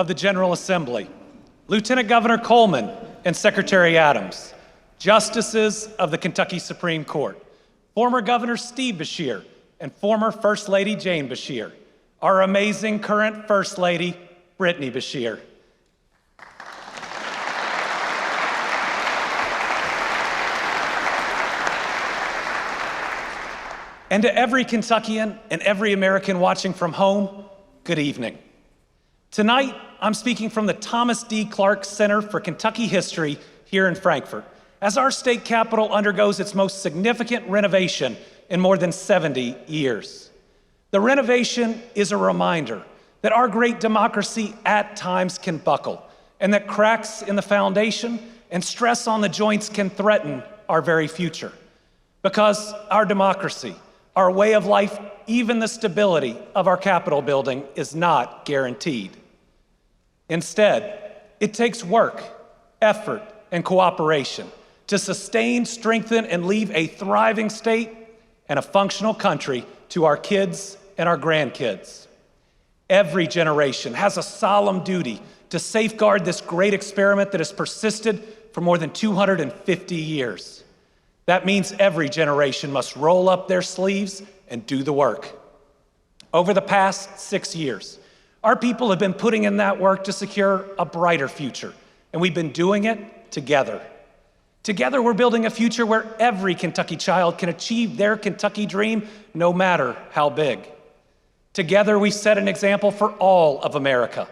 of the General Assembly, Lieutenant Governor Coleman and Secretary Adams, Justices of the Kentucky Supreme Court, former Governor Steve Beshear and former First Lady Jane Beshear, our amazing current First Lady, Brittany Beshear. And to every Kentuckian and every American watching from home, good evening. Tonight, I'm speaking from the Thomas D. Clark Center for Kentucky History here in Frankfort, as our state capitol undergoes its most significant renovation in more than 70 years. The renovation is a reminder that our great democracy at times can buckle, and that cracks in the foundation and stress on the joints can threaten our very future. Because our democracy, our way of life, even the stability of our Capitol building is not guaranteed. Instead, it takes work, effort, and cooperation to sustain, strengthen, and leave a thriving state and a functional country to our kids and our grandkids. Every generation has a solemn duty to safeguard this great experiment that has persisted for more than 250 years. That means every generation must roll up their sleeves and do the work. Over the past 6 years, our people have been putting in that work to secure a brighter future, and we've been doing it together. Together, we're building a future where every Kentucky child can achieve their Kentucky dream, no matter how big. Together, we set an example for all of America,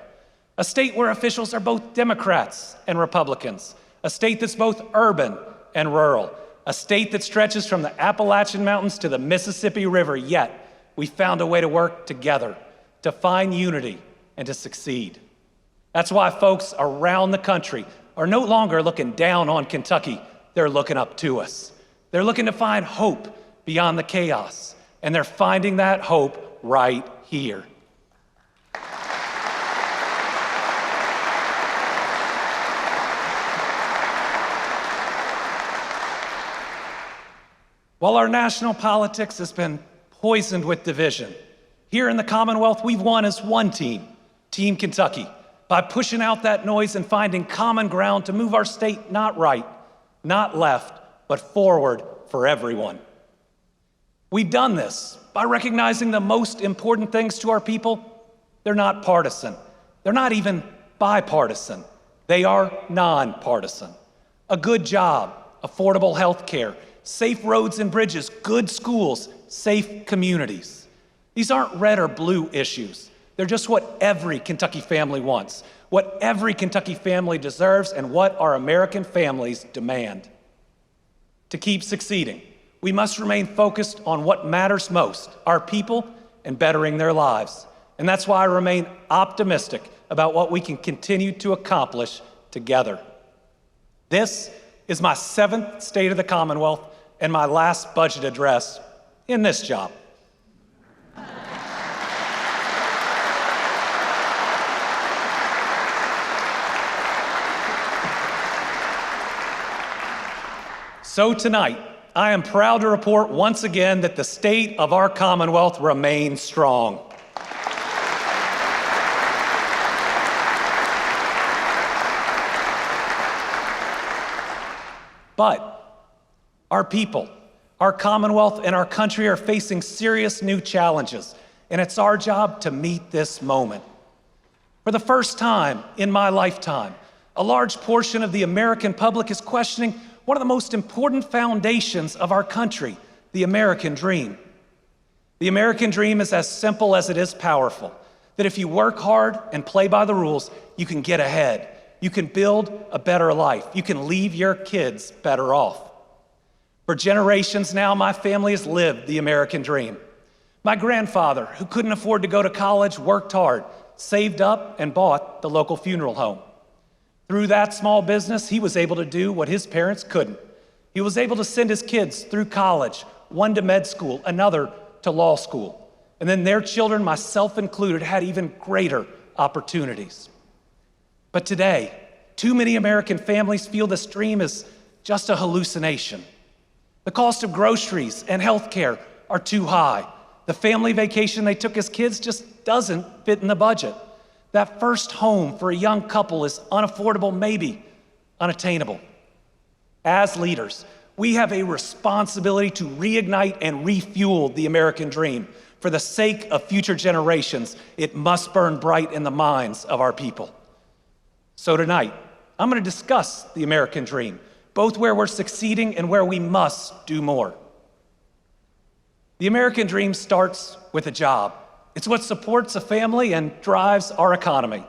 a state where officials are both Democrats and Republicans, a state that's both urban and rural, a state that stretches from the Appalachian Mountains to the Mississippi River, yet we found a way to work together, to find unity, and to succeed. That's why folks around the country are no longer looking down on Kentucky, they're looking up to us. They're looking to find hope beyond the chaos, and they're finding that hope right here. While our national politics has been poisoned with division, here in the Commonwealth, we've won as one team, Team Kentucky, by pushing out that noise and finding common ground to move our state not right, not left, but forward for everyone. We've done this by recognizing the most important things to our people. They're not partisan. They're not even bipartisan. They are nonpartisan. A good job, affordable health care, safe roads and bridges, good schools, safe communities. These aren't red or blue issues. They're just what every Kentucky family wants, what every Kentucky family deserves, and what our American families demand. To keep succeeding, we must remain focused on what matters most, our people and bettering their lives. And that's why I remain optimistic about what we can continue to accomplish together. This is my 7th State of the Commonwealth and my last budget address in this job. So tonight, I am proud to report once again that the state of our Commonwealth remains strong. But our people, our Commonwealth, and our country are facing serious new challenges, and it's our job to meet this moment. For the first time in my lifetime, a large portion of the American public is questioning one of the most important foundations of our country, the American dream. The American dream is as simple as it is powerful, that if you work hard and play by the rules, you can get ahead. You can build a better life. You can leave your kids better off. For generations now, my family has lived the American dream. My grandfather, who couldn't afford to go to college, worked hard, saved up, and bought the local funeral home. Through that small business, he was able to do what his parents couldn't. He was able to send his kids through college, one to med school, another to law school. And then their children, myself included, had even greater opportunities. But today, too many American families feel this dream is just a hallucination. The cost of groceries and health care are too high. The family vacation they took as kids just doesn't fit in the budget. That first home for a young couple is unaffordable, maybe unattainable. As leaders, we have a responsibility to reignite and refuel the American dream. For the sake of future generations, it must burn bright in the minds of our people. So tonight, I'm going to discuss the American dream, both where we're succeeding and where we must do more. The American dream starts with a job. It's what supports a family and drives our economy.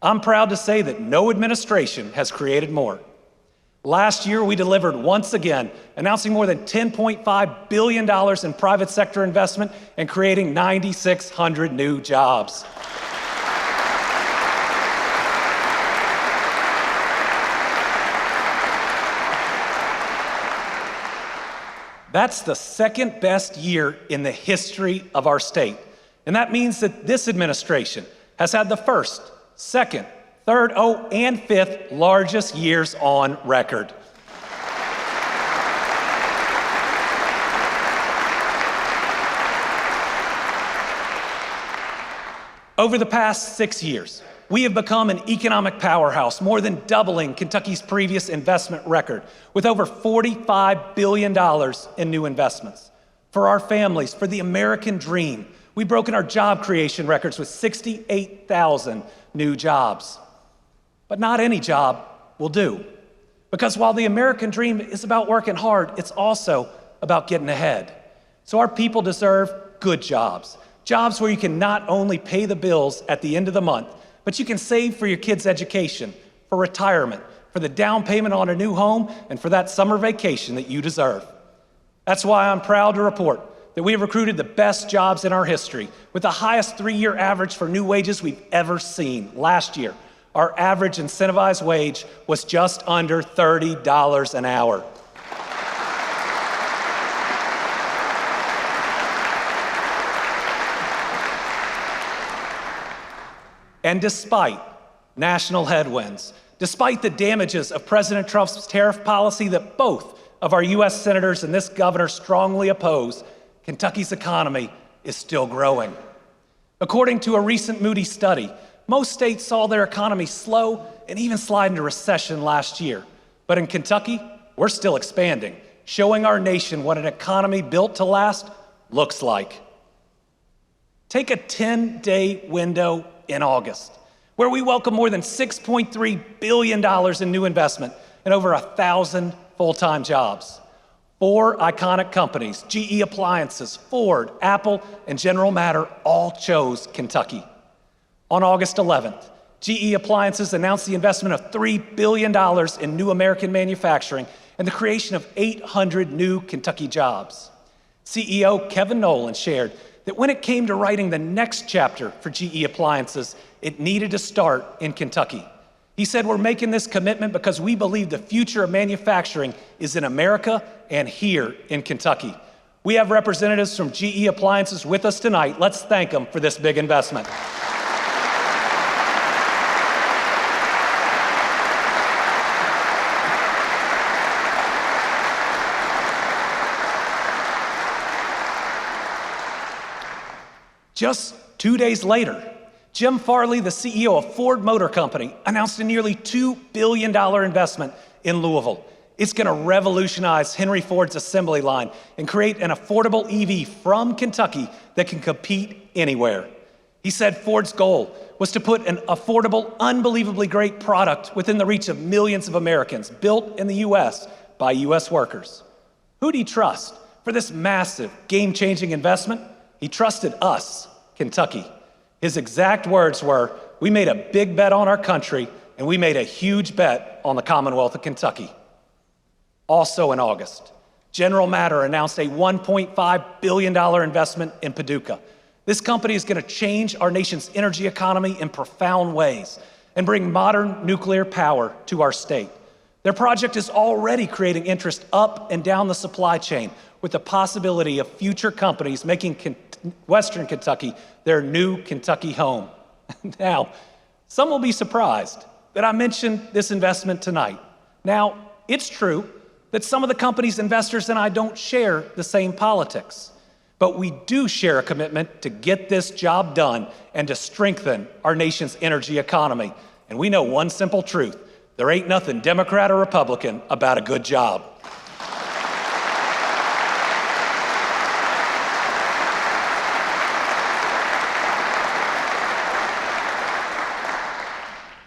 I'm proud to say that no administration has created more. Last year, we delivered once again, announcing more than $10.5 billion in private sector investment and creating 9,600 new jobs. That's the second best year in the history of our state. And that means that this administration has had the first, second, third, and fifth largest years on record. Over the past 6 years, we have become an economic powerhouse, more than doubling Kentucky's previous investment record, with over $45 billion in new investments. For our families, for the American dream, we've broken our job creation records with 68,000 new jobs. But not any job will do. Because while the American dream is about working hard, it's also about getting ahead. So our people deserve good jobs. Jobs where you can not only pay the bills at the end of the month, but you can save for your kids' education, for retirement, for the down payment on a new home, and for that summer vacation that you deserve. That's why I'm proud to report that we have recruited the best jobs in our history, with the highest 3-year average for new wages we've ever seen. Last year, our average incentivized wage was just under $30 an hour. And despite national headwinds, despite the damages of President Trump's tariff policy that both of our U.S. senators and this governor strongly oppose, Kentucky's economy is still growing. According to a recent Moody's study, most states saw their economy slow and even slide into recession last year. But in Kentucky, we're still expanding, showing our nation what an economy built to last looks like. Take a 10-day window in August, where we welcome more than $6.3 billion in new investment and over 1,000 full-time jobs. 4 iconic companies, GE Appliances, Ford, Apple, and General Matter, all chose Kentucky. On August 11th, GE Appliances announced the investment of $3 billion in new American manufacturing and the creation of 800 new Kentucky jobs. CEO Kevin Nolan shared that when it came to writing the next chapter for GE Appliances, it needed to start in Kentucky. He said, "We're making this commitment because we believe the future of manufacturing is in America and here in Kentucky." We have representatives from GE Appliances with us tonight. Let's thank them for this big investment. Just 2 days later, Jim Farley, the CEO of Ford Motor Company, announced a nearly $2 billion investment in Louisville. It's going to revolutionize Henry Ford's assembly line and create an affordable EV from Kentucky that can compete anywhere. He said Ford's goal was to put an affordable, unbelievably great product within the reach of millions of Americans, built in the U.S. by U.S. workers. Who do you trust for this massive, game-changing investment? He trusted us, Kentucky. His exact words were, "We made a big bet on our country, and we made a huge bet on the Commonwealth of Kentucky." Also in August, General Matter announced a $1.5 billion investment in Paducah. This company is going to change our nation's energy economy in profound ways and bring modern nuclear power to our state. Their project is already creating interest up and down the supply chain, with the possibility of future companies making Western Kentucky their new Kentucky home. Now, some will be surprised that I mentioned this investment tonight. Now, it's true that some of the company's investors and I don't share the same politics. But we do share a commitment to get this job done and to strengthen our nation's energy economy. And we know one simple truth: there ain't nothing Democrat or Republican about a good job.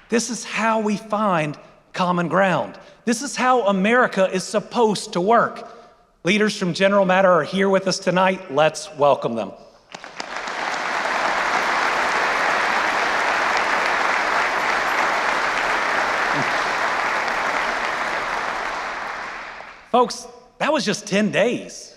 This is how we find common ground. This is how America is supposed to work. Leaders from General Matter are here with us tonight. Let's welcome them. Folks, that was just 10 days.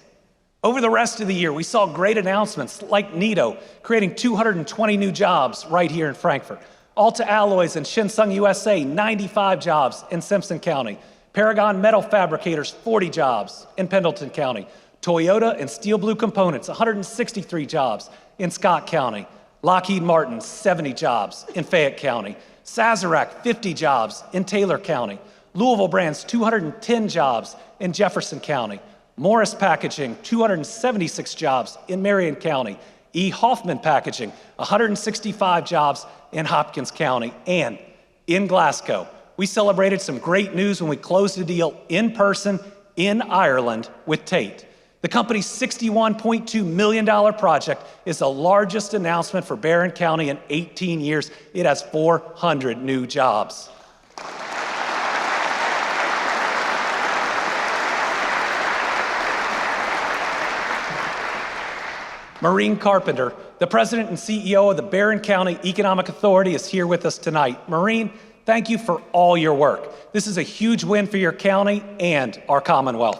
Over the rest of the year, we saw great announcements like NITO, creating 220 new jobs right here in Frankfurt. Alta Alloys and Shinsung USA, 95 jobs in Simpson County. Paragon Metal Fabricators, 40 jobs in Pendleton County. Toyota and Steel Blue Components, 163 jobs in Scott County. Lockheed Martin, 70 jobs in Fayette County. Sazerac, 50 jobs in Taylor County. Louisville Brands, 210 jobs in Jefferson County. Morris Packaging, 276 jobs in Marion County. E. Hoffman Packaging, 165 jobs in Hopkins County. And in Glasgow, we celebrated some great news when we closed a deal in person in Ireland with Tate. The company's $61.2 million project is the largest announcement for Barron County in 18 years. It has 400 new jobs. Maureen Carpenter, the president and CEO of the Barron County Economic Authority, is here with us tonight. Maureen, thank you for all your work. This is a huge win for your county and our Commonwealth.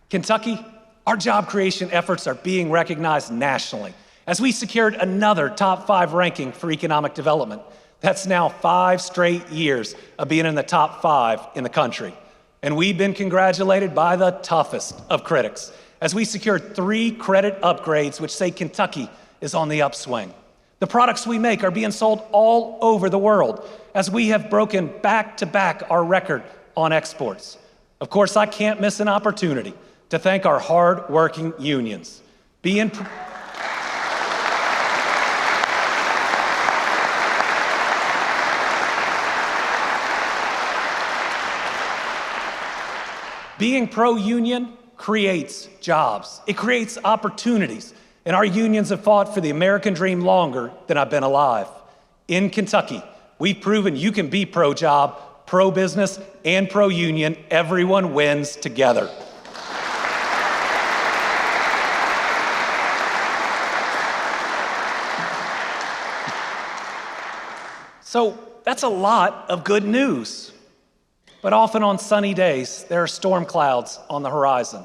Kentucky, our job creation efforts are being recognized nationally as we secured another top 5 ranking for economic development. That's now 5 straight years of being in the top 5 in the country. And we've been congratulated by the toughest of critics as we secured 3 credit upgrades which say Kentucky is on the upswing. The products we make are being sold all over the world as we have broken back-to-back our record on exports. Of course, I can't miss an opportunity to thank our hard-working unions. Being pro-union creates jobs. It creates opportunities. And our unions have fought for the American dream longer than I've been alive. In Kentucky, we've proven you can be pro-job, pro-business, and pro-union. Everyone wins together. So that's a lot of good news. But often on sunny days, there are storm clouds on the horizon.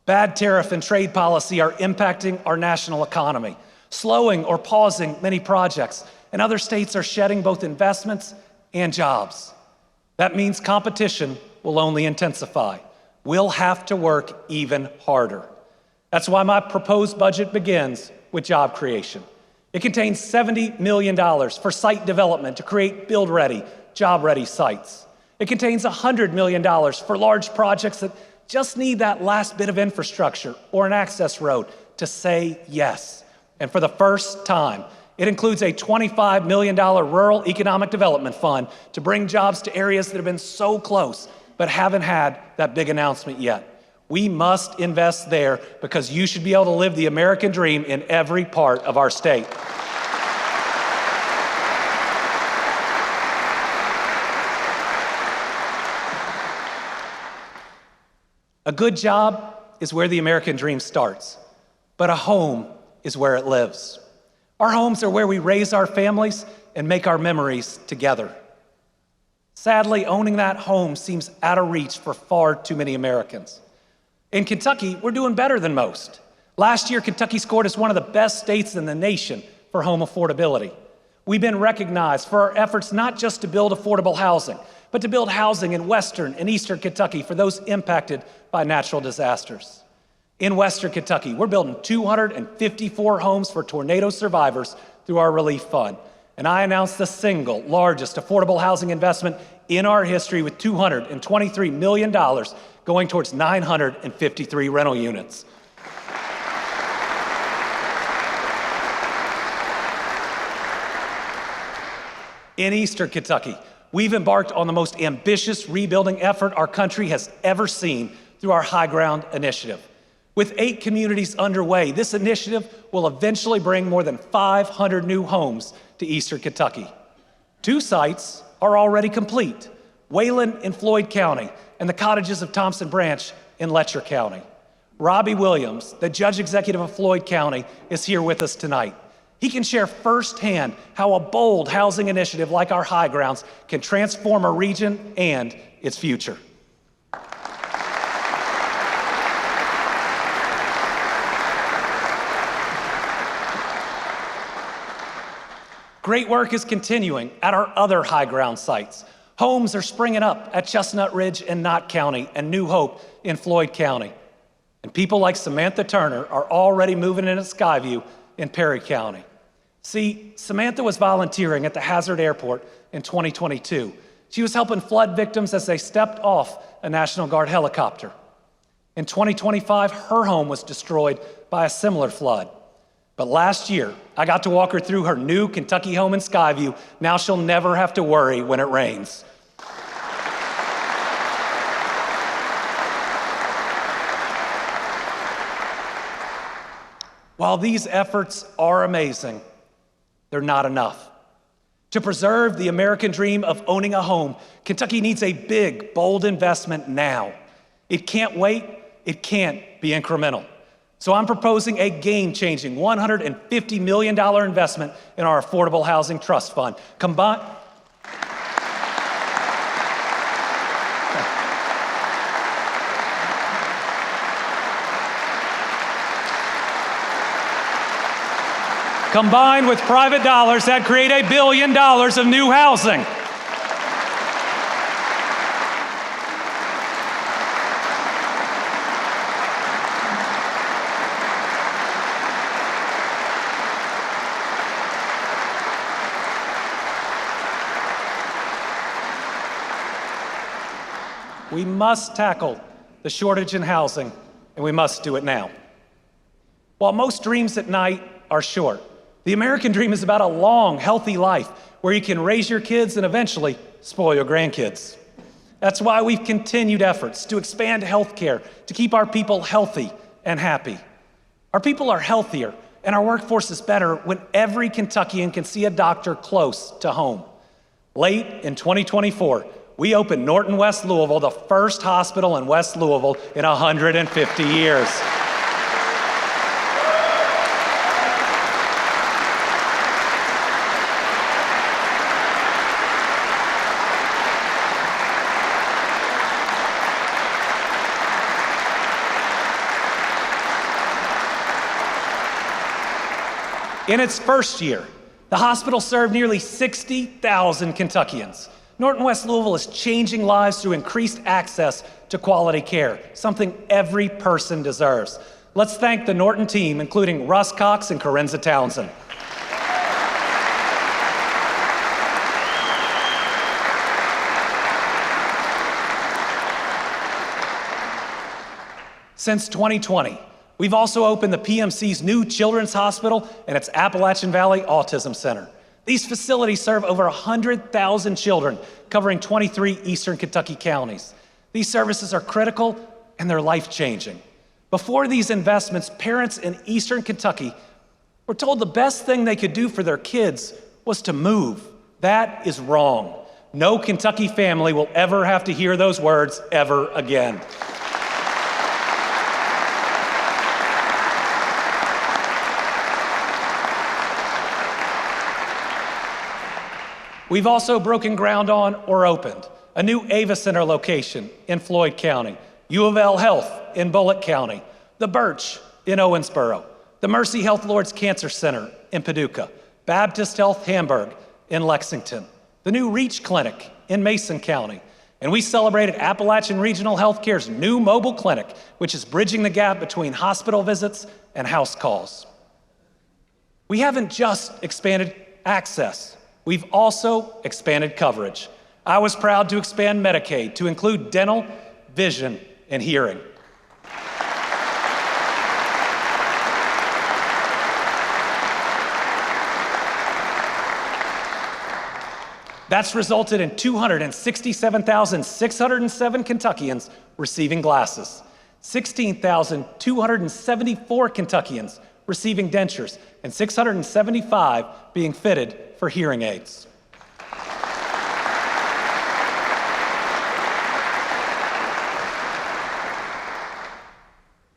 Bad tariff and trade policy are impacting our national economy, slowing or pausing many projects, and other states are shedding both investments and jobs. That means competition will only intensify. We'll have to work even harder. That's why my proposed budget begins with job creation. It contains $70 million for site development to create build-ready, job-ready sites. It contains $100 million for large projects that just need that last bit of infrastructure or an access road to say yes. And for the first time, it includes a $25 million rural economic development fund to bring jobs to areas that have been so close but haven't had that big announcement yet. We must invest there because you should be able to live the American dream in every part of our state. A good job is where the American dream starts, but a home is where it lives. Our homes are where we raise our families and make our memories together. Sadly, owning that home seems out of reach for far too many Americans. In Kentucky, we're doing better than most. Last year, Kentucky scored as one of the best states in the nation for home affordability. We've been recognized for our efforts not just to build affordable housing, but to build housing in Western and Eastern Kentucky for those impacted by natural disasters. In Western Kentucky, we're building 254 homes for tornado survivors through our relief fund. and I announced the single largest affordable housing investment in our history with $223 million going towards 953 rental units. In Eastern Kentucky, we've embarked on the most ambitious rebuilding effort our country has ever seen through our High Ground initiative. With 8 communities underway, this initiative will eventually bring more than 500 new homes to Eastern Kentucky. 2 sites are already complete: Wayland in Floyd County and the cottages of Thompson Branch in Letcher County. Robbie Williams, the Judge Executive of Floyd County, is here with us tonight. He can share firsthand how a bold housing initiative like our High Grounds can transform a region and its future. Great work is continuing at our other High Ground sites. Homes are springing up at Chestnut Ridge in Knott County and New Hope in Floyd County. And people like Samantha Turner are already moving in at Skyview in Perry County. See, Samantha was volunteering at the Hazard Airport in 2022. She was helping flood victims as they stepped off a National Guard helicopter. In 2025, her home was destroyed by a similar flood. But last year, I got to walk her through her new Kentucky home in Skyview. Now she'll never have to worry when it rains. While these efforts are amazing, they're not enough. To preserve the American dream of owning a home, Kentucky needs a big, bold investment now. It can't wait. It can't be incremental. So I'm proposing a game-changing $150 million investment in our Affordable Housing Trust Fund. Combined with private dollars that create $1 billion of new housing. We must tackle the shortage in housing, and we must do it now. While most dreams at night are short, the American dream is about a long, healthy life where you can raise your kids and eventually spoil your grandkids. That's why we've continued efforts to expand health care to keep our people healthy and happy. Our people are healthier and our workforce is better when every Kentuckian can see a doctor close to home. Late in 2024, we opened Norton West Louisville, the first hospital in West Louisville in 150 years. In its first year, the hospital served nearly 60,000 Kentuckians. Norton West Louisville is changing lives through increased access to quality care, something every person deserves. Let's thank the Norton team, including Russ Cox and Corinza Townsend. Since 2020, we've also opened the PMC's new Children's Hospital and its Appalachian Valley Autism Center. These facilities serve over 100,000 children, covering 23 Eastern Kentucky counties. These services are critical and they're life-changing. Before these investments, parents in Eastern Kentucky were told the best thing they could do for their kids was to move. That is wrong. No Kentucky family will ever have to hear those words ever again. We've also broken ground on or opened a new Ava Center location in Floyd County, U of L Health in Bullock County, the Birch in Owensboro, the Mercy Health Lord's Cancer Center in Paducah, Baptist Health Hamburg in Lexington, the new Reach Clinic in Mason County, and we celebrated Appalachian Regional Healthcare's new mobile clinic, which is bridging the gap between hospital visits and house calls. We haven't just expanded access. We've also expanded coverage. I was proud to expand Medicaid to include dental, vision, and hearing. That's resulted in 267,607 Kentuckians receiving glasses, 16,274 Kentuckians receiving dentures, and 675 being fitted for hearing aids.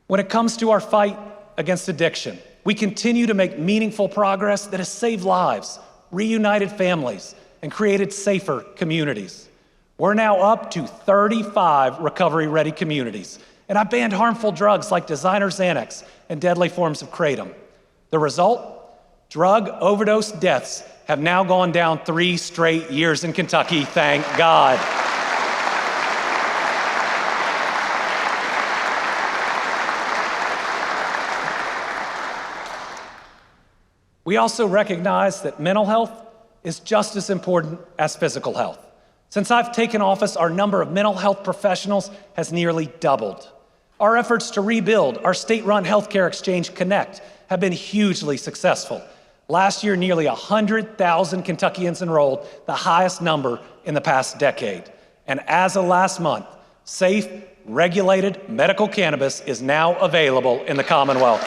When it comes to our fight against addiction, we continue to make meaningful progress that has saved lives, reunited families, and created safer communities. We're now up to 35 recovery-ready communities, and I banned harmful drugs like designer Xanax and deadly forms of kratom. The result? Drug overdose deaths have now gone down 3 straight years in Kentucky, thank God. We also recognize that mental health is just as important as physical health. Since I've taken office, our number of mental health professionals has nearly doubled. Our efforts to rebuild our state-run healthcare exchange, Connect, have been hugely successful. Last year, nearly 100,000 Kentuckians enrolled, the highest number in the past decade. And as of last month, safe, regulated medical cannabis is now available in the Commonwealth.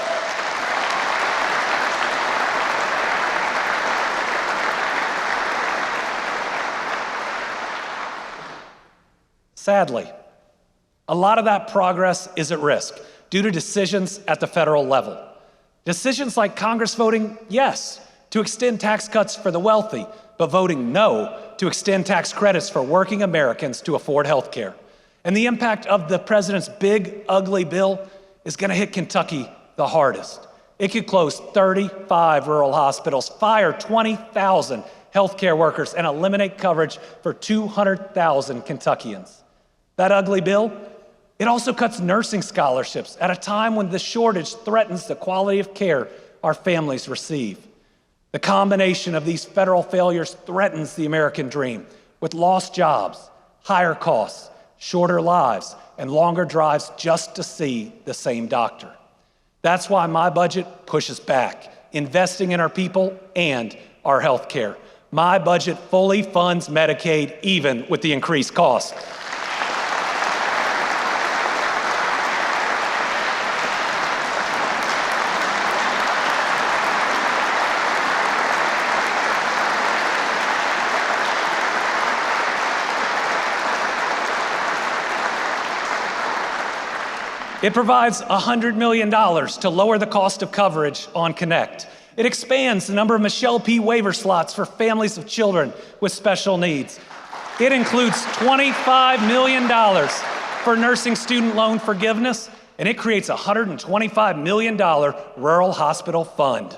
Sadly, a lot of that progress is at risk due to decisions at the federal level. Decisions like Congress voting yes to extend tax cuts for the wealthy, but voting no to extend tax credits for working Americans to afford health care. And the impact of the president's big, ugly bill is going to hit Kentucky the hardest. It could close 35 rural hospitals, fire 20,000 healthcare workers, and eliminate coverage for 200,000 Kentuckians. That ugly bill, it also cuts nursing scholarships at a time when the shortage threatens the quality of care our families receive. The combination of these federal failures threatens the American dream with lost jobs, higher costs, shorter lives, and longer drives just to see the same doctor. That's why my budget pushes back, investing in our people and our health care. My budget fully funds Medicaid, even with the increased cost. It provides $100 million to lower the cost of coverage on Connect. It expands the number of Michelle P. waiver slots for families of children with special needs. It includes $25 million for nursing student loan forgiveness, and it creates a $125 million rural hospital fund.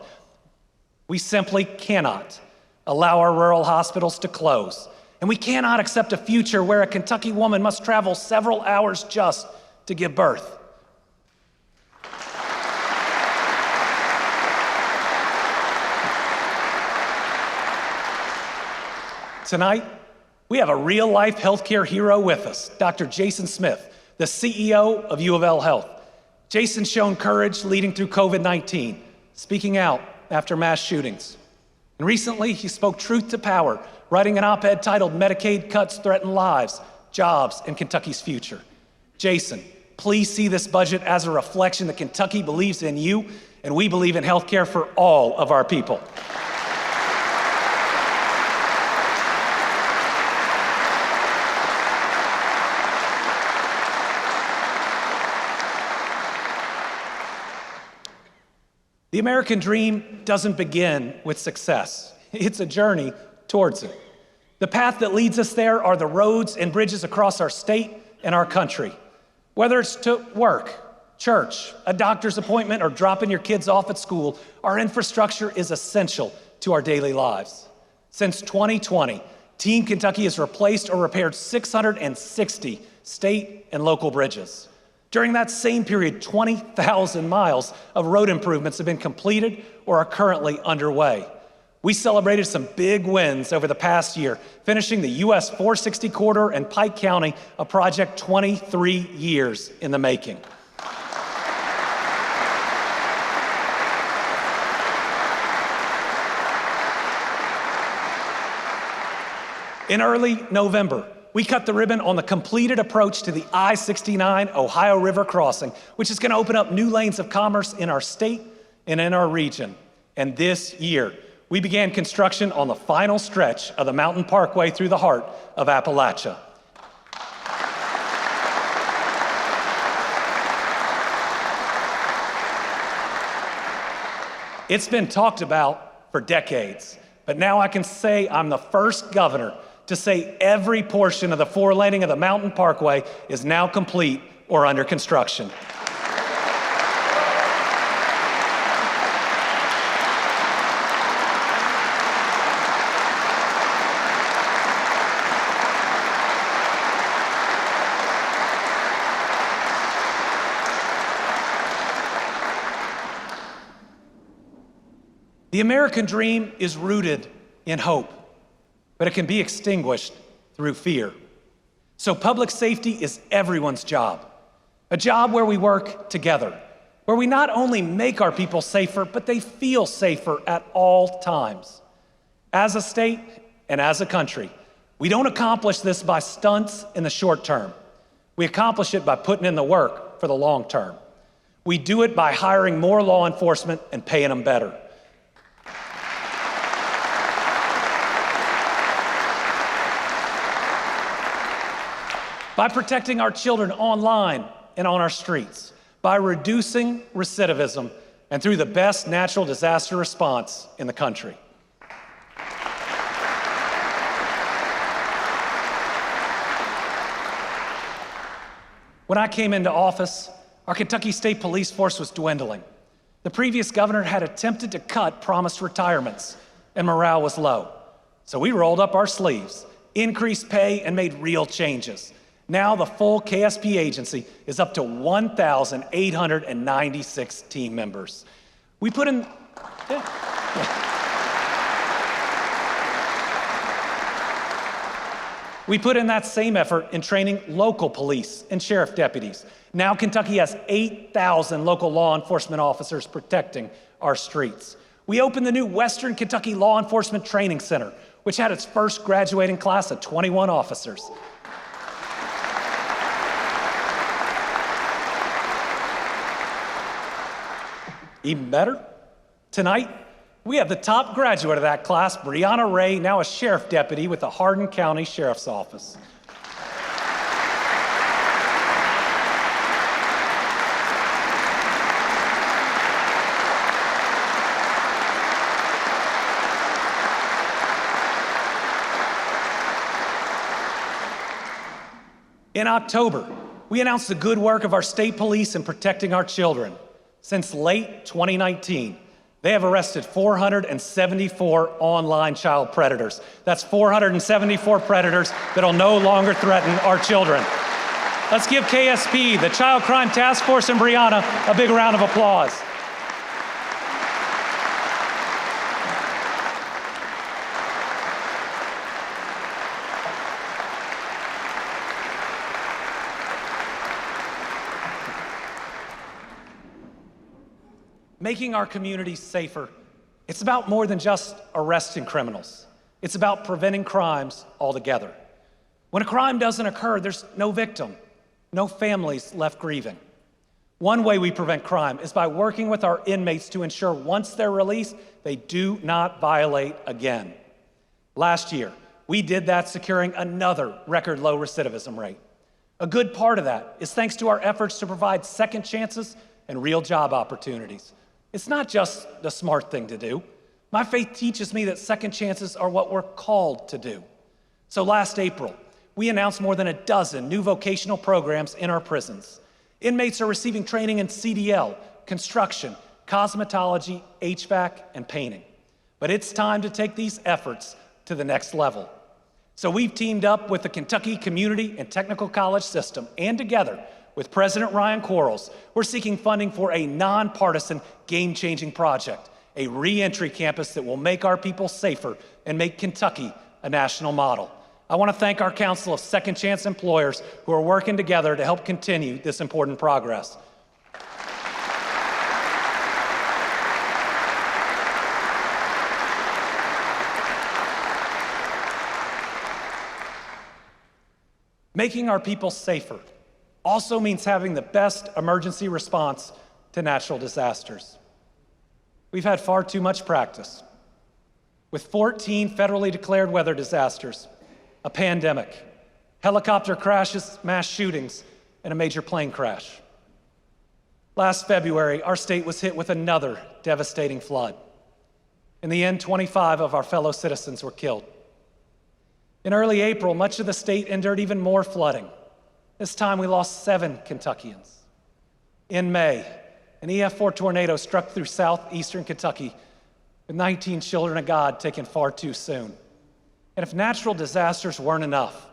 We simply cannot allow our rural hospitals to close, and we cannot accept a future where a Kentucky woman must travel several hours just to give birth. Tonight, we have a real-life healthcare hero with us, Dr. Jason Smith, the CEO of U of L Health. Jason's shown courage leading through COVID-19, speaking out after mass shootings. And recently, he spoke truth to power, writing an op-ed titled "Medicaid Cuts Threaten Lives, Jobs, and Kentucky's Future." Jason, please see this budget as a reflection that Kentucky believes in you, and we believe in healthcare for all of our people. The American dream doesn't begin with success. It's a journey towards it. The path that leads us there are the roads and bridges across our state and our country. Whether it's to work, church, a doctor's appointment, or dropping your kids off at school, our infrastructure is essential to our daily lives. Since 2020, Team Kentucky has replaced or repaired 660 state and local bridges. During that same period, 20,000 miles of road improvements have been completed or are currently underway. We celebrated some big wins over the past year, finishing the US 460 corridor in Pike County, a project 23 years in the making. In early November, we cut the ribbon on the completed approach to the I-69 Ohio River crossing, which is going to open up new lanes of commerce in our state and in our region. And this year, we began construction on the final stretch of the Mountain Parkway through the heart of Appalachia. It's been talked about for decades, but now I can say I'm the first governor to say every portion of the four-laning of the Mountain Parkway is now complete or under construction. The American dream is rooted in hope, but it can be extinguished through fear. So public safety is everyone's job, a job where we work together, where we not only make our people safer, but they feel safer at all times. As a state and as a country, we don't accomplish this by stunts in the short term. We accomplish it by putting in the work for the long term. We do it by hiring more law enforcement and paying them better. By protecting our children online and on our streets, by reducing recidivism, and through the best natural disaster response in the country. When I came into office, our Kentucky State Police force was dwindling. The previous governor had attempted to cut promised retirements, and morale was low. So we rolled up our sleeves, increased pay, and made real changes. Now the full KSP agency is up to 1,896 team members. We put in that same effort in training local police and sheriff deputies. Now Kentucky has 8,000 local law enforcement officers protecting our streets. We opened the new Western Kentucky Law Enforcement Training Center, which had its first graduating class of 21 officers. Even better, tonight, we have the top graduate of that class, Brianna Ray, now a sheriff deputy with the Hardin County Sheriff's Office. In October, we announced the good work of our state police in protecting our children. Since late 2019, they have arrested 474 online child predators. That's 474 predators that'll no longer threaten our children. Let's give KSP, the Child Crime Task Force, and Brianna a big round of applause. Making our communities safer, it's about more than just arresting criminals. It's about preventing crimes altogether. When a crime doesn't occur, there's no victim, no families left grieving. One way we prevent crime is by working with our inmates to ensure once they're released, they do not violate again. Last year, we did that, securing another record low recidivism rate. A good part of that is thanks to our efforts to provide second chances and real job opportunities. It's not just the smart thing to do. My faith teaches me that second chances are what we're called to do. So last April, we announced more than a dozen new vocational programs in our prisons. Inmates are receiving training in CDL, construction, cosmetology, HVAC, and painting. But it's time to take these efforts to the next level. So we've teamed up with the Kentucky Community and Technical College System, and together with President Ryan Quarles, we're seeking funding for a nonpartisan, game-changing project. a re-entry campus that will make our people safer and make Kentucky a national model. I want to thank our Council of Second Chance Employers who are working together to help continue this important progress. Making our people safer also means having the best emergency response to natural disasters. We've had far too much practice. With 14 federally declared weather disasters, a pandemic, helicopter crashes, mass shootings, and a major plane crash. Last February, our state was hit with another devastating flood. In the end, 25 of our fellow citizens were killed. In early April, much of the state endured even more flooding. This time, we lost 7 Kentuckians. In May, an EF4 tornado struck through southeastern Kentucky, with 19 children of God taken far too soon. And if natural disasters weren't enough,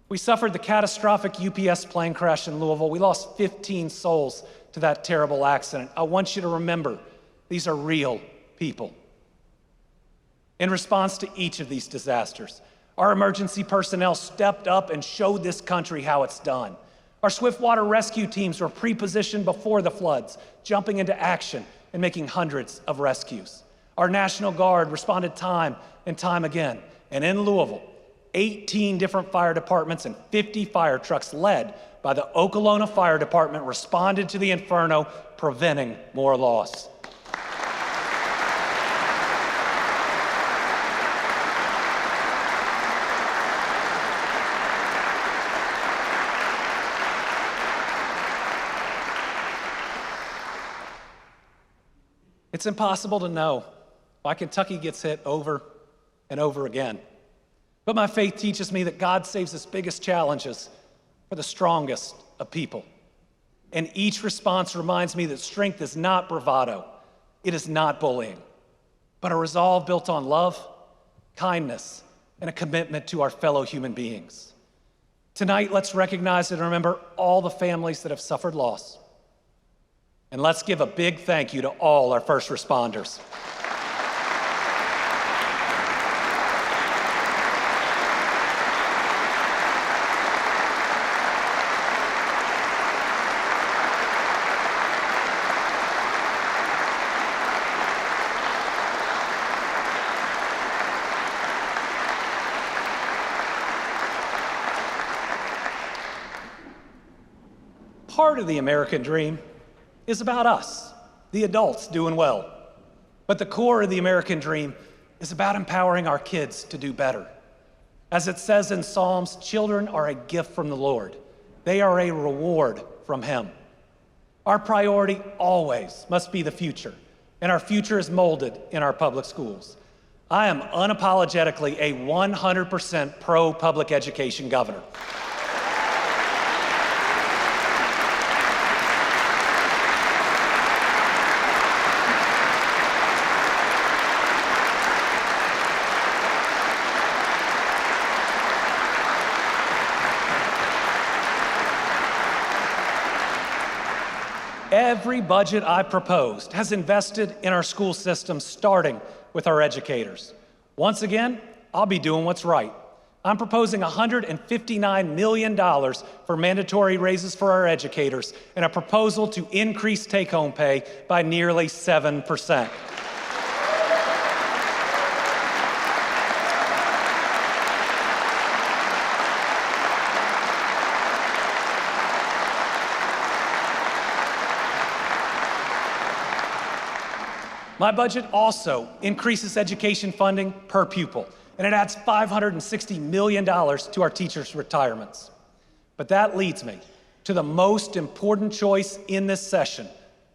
we suffered the catastrophic UPS plane crash in Louisville. We lost 15 souls to that terrible accident. I want you to remember, these are real people. In response to each of these disasters, our emergency personnel stepped up and showed this country how it's done. Our swiftwater rescue teams were pre-positioned before the floods, jumping into action and making hundreds of rescues. Our National Guard responded time and time again. And in Louisville, 18 different fire departments and 50 fire trucks led by the Okolona Fire Department responded to the inferno, preventing more loss. It's impossible to know why Kentucky gets hit over and over again. But my faith teaches me that God saves His biggest challenges for the strongest of people. And each response reminds me that strength is not bravado, it is not bullying, but a resolve built on love, kindness, and a commitment to our fellow human beings. Tonight, let's recognize and remember all the families that have suffered loss. And let's give a big thank you to all our first responders. Part of the American dream is about us, the adults, doing well. But the core of the American dream is about empowering our kids to do better. As it says in Psalms, children are a gift from the Lord. They are a reward from Him. Our priority always must be the future, and our future is molded in our public schools. I am unapologetically a 100% pro-public education governor. Every budget I proposed has invested in our school system, starting with our educators. Once again, I'll be doing what's right. I'm proposing $159 million for mandatory raises for our educators and a proposal to increase take-home pay by nearly 7%. My budget also increases education funding per pupil, and it adds $560 million to our teachers' retirements. But that leads me to the most important choice in this session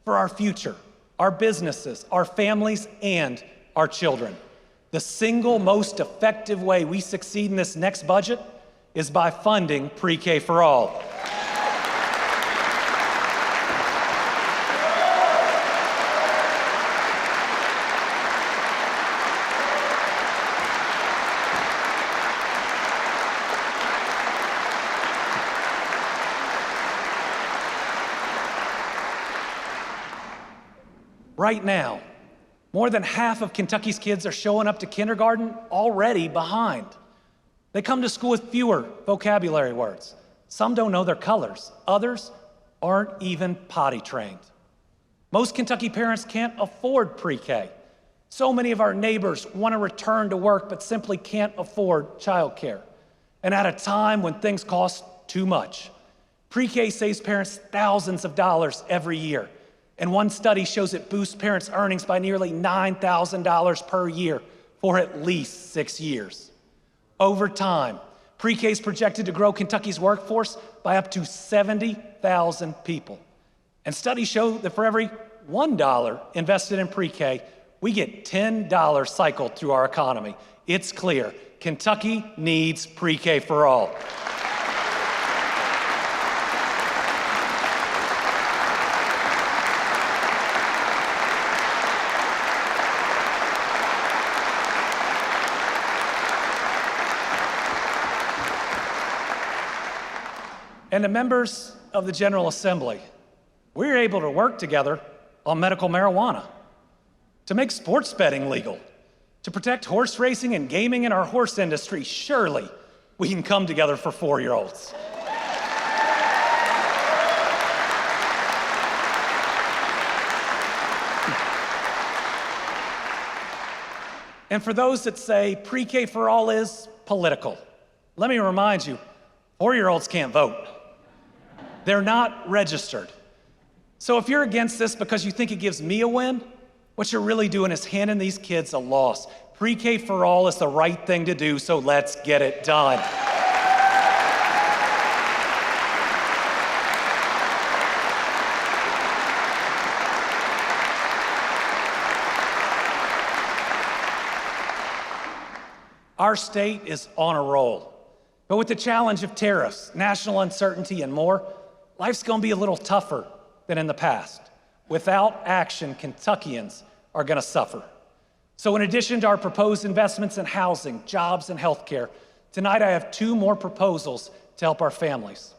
for our future, our businesses, our families, and our children. The single most effective way we succeed in this next budget is by funding pre-K for all. Right now, More than half of Kentucky's kids are showing up to kindergarten already behind. They come to school with fewer vocabulary words. Some don't know their colors. Others aren't even potty trained. Most Kentucky parents can't afford pre-K. So many of our neighbors want to return to work but simply can't afford childcare. And at a time when things cost too much, pre-K saves parents thousands of dollars every year. And one study shows it boosts parents' earnings by nearly $9,000 per year for at least 6 years. Over time, pre-K is projected to grow Kentucky's workforce by up to 70,000 people. And studies show that for every $1 invested in pre-K, we get $10 cycled through our economy. It's clear, Kentucky needs pre-K for all. And the members of the General Assembly, we were able to work together on medical marijuana, to make sports betting legal, to protect horse racing and gaming in our horse industry. Surely we can come together for 4-year-olds. And for those that say pre-K for all is political, let me remind you, 4-year-olds can't vote. They're not registered. So if you're against this because you think it gives me a win, what you're really doing is handing these kids a loss. Pre-K for all is the right thing to do, so let's get it done. Our state is on a roll. But with the challenge of tariffs, national uncertainty, and more, life's gonna be a little tougher than in the past. Without action, Kentuckians are gonna suffer. So in addition to our proposed investments in housing, jobs, and healthcare, tonight I have 2 more proposals to help our families.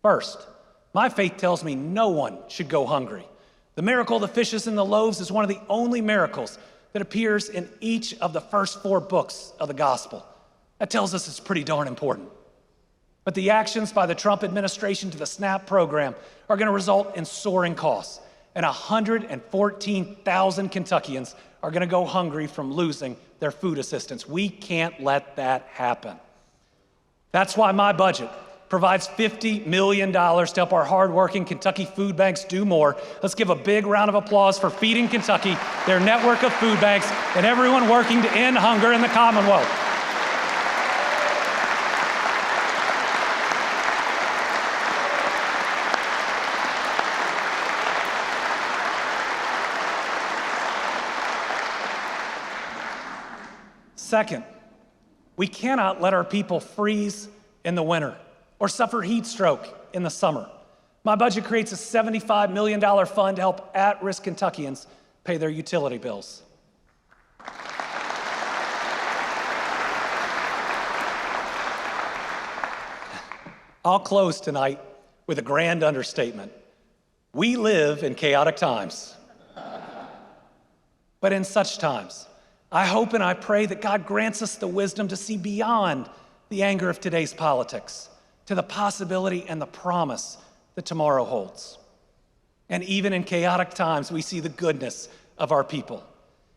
First, my faith tells me no one should go hungry. The miracle of the fishes and the loaves is one of the only miracles that appears in each of the first 4 books of the gospel. That tells us it's pretty darn important. But the actions by the Trump administration to the SNAP program are gonna result in soaring costs, and 114,000 Kentuckians are gonna go hungry from losing their food assistance. We can't let that happen. That's why my budget provides $50 million to help our hardworking Kentucky food banks do more. Let's give a big round of applause for Feeding Kentucky, their network of food banks, and everyone working to end hunger in the Commonwealth. Second, we cannot let our people freeze in the winter or suffer heat stroke in the summer. My budget creates a $75 million fund to help at-risk Kentuckians pay their utility bills. I'll close tonight with a grand understatement. We live in chaotic times. But in such times, I hope and I pray that God grants us the wisdom to see beyond the anger of today's politics to the possibility and the promise that tomorrow holds. And even in chaotic times, we see the goodness of our people.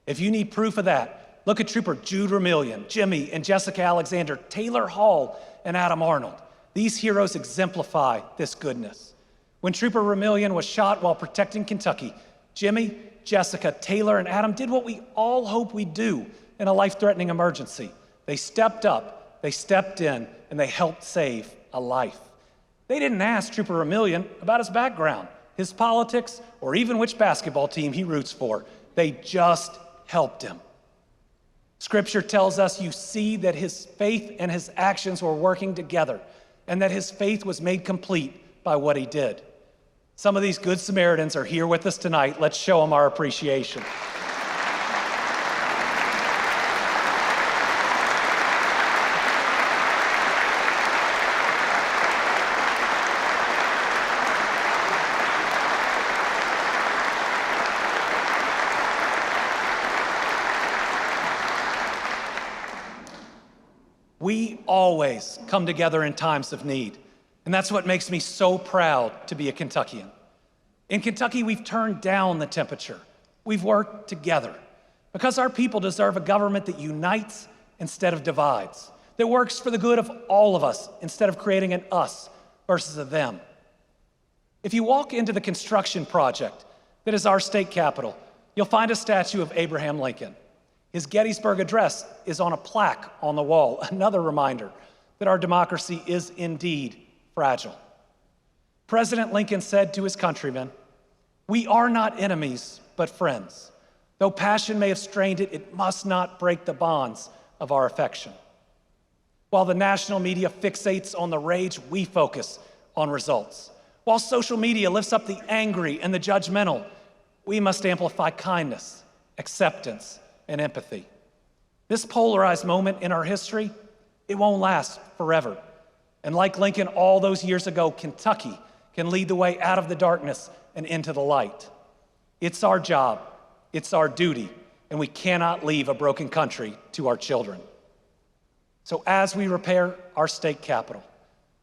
If you need proof of that, look at Trooper Jude Ramillion, Jimmy and Jessica Alexander, Taylor Hall, and Adam Arnold. These heroes exemplify this goodness. When Trooper Ramillion was shot while protecting Kentucky, Jimmy, Jessica, Taylor, and Adam did what we all hope we do in a life-threatening emergency. They stepped up, they stepped in, and they helped save a life. They didn't ask Trooper Ramillion about his background, his politics, or even which basketball team he roots for. They just helped him. Scripture tells us you see that his faith and his actions were working together, and that his faith was made complete by what he did. Some of these good Samaritans are here with us tonight. Let's show them our appreciation. We always come together in times of need, and that's what makes me so proud to be a Kentuckian. In Kentucky, we've turned down the temperature. We've worked together because our people deserve a government that unites instead of divides, that works for the good of all of us instead of creating an us versus a them. If you walk into the construction project that is our state capitol, you'll find a statue of Abraham Lincoln. His Gettysburg Address is on a plaque on the wall, another reminder that our democracy is indeed fragile. President Lincoln said to his countrymen, "We are not enemies, but friends. Though passion may have strained it, it must not break the bonds of our affection." While the national media fixates on the rage, we focus on results. While social media lifts up the angry and the judgmental, we must amplify kindness, acceptance, and empathy. This polarized moment in our history, it won't last forever. And like Lincoln all those years ago, Kentucky can lead the way out of the darkness and into the light. It's our job, it's our duty, and we cannot leave a broken country to our children. So as we repair our state capitol,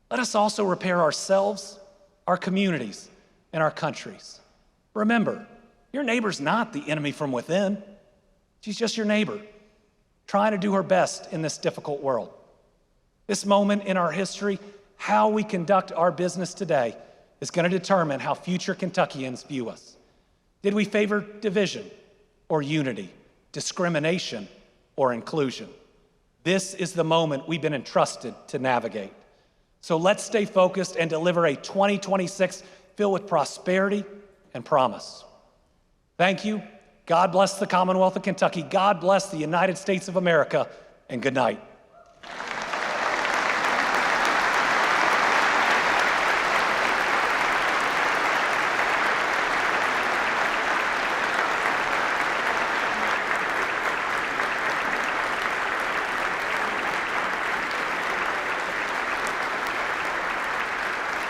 let us also repair ourselves, our communities, and our countries. Remember, your neighbor's not the enemy from within. She's just your neighbor, trying to do her best in this difficult world. This moment in our history, how we conduct our business today, is going to determine how future Kentuckians view us. Did we favor division or unity, discrimination or inclusion? This is the moment we've been entrusted to navigate. So let's stay focused and deliver a 2026 filled with prosperity and promise. Thank you. God bless the Commonwealth of Kentucky. God bless the United States of America, and good night.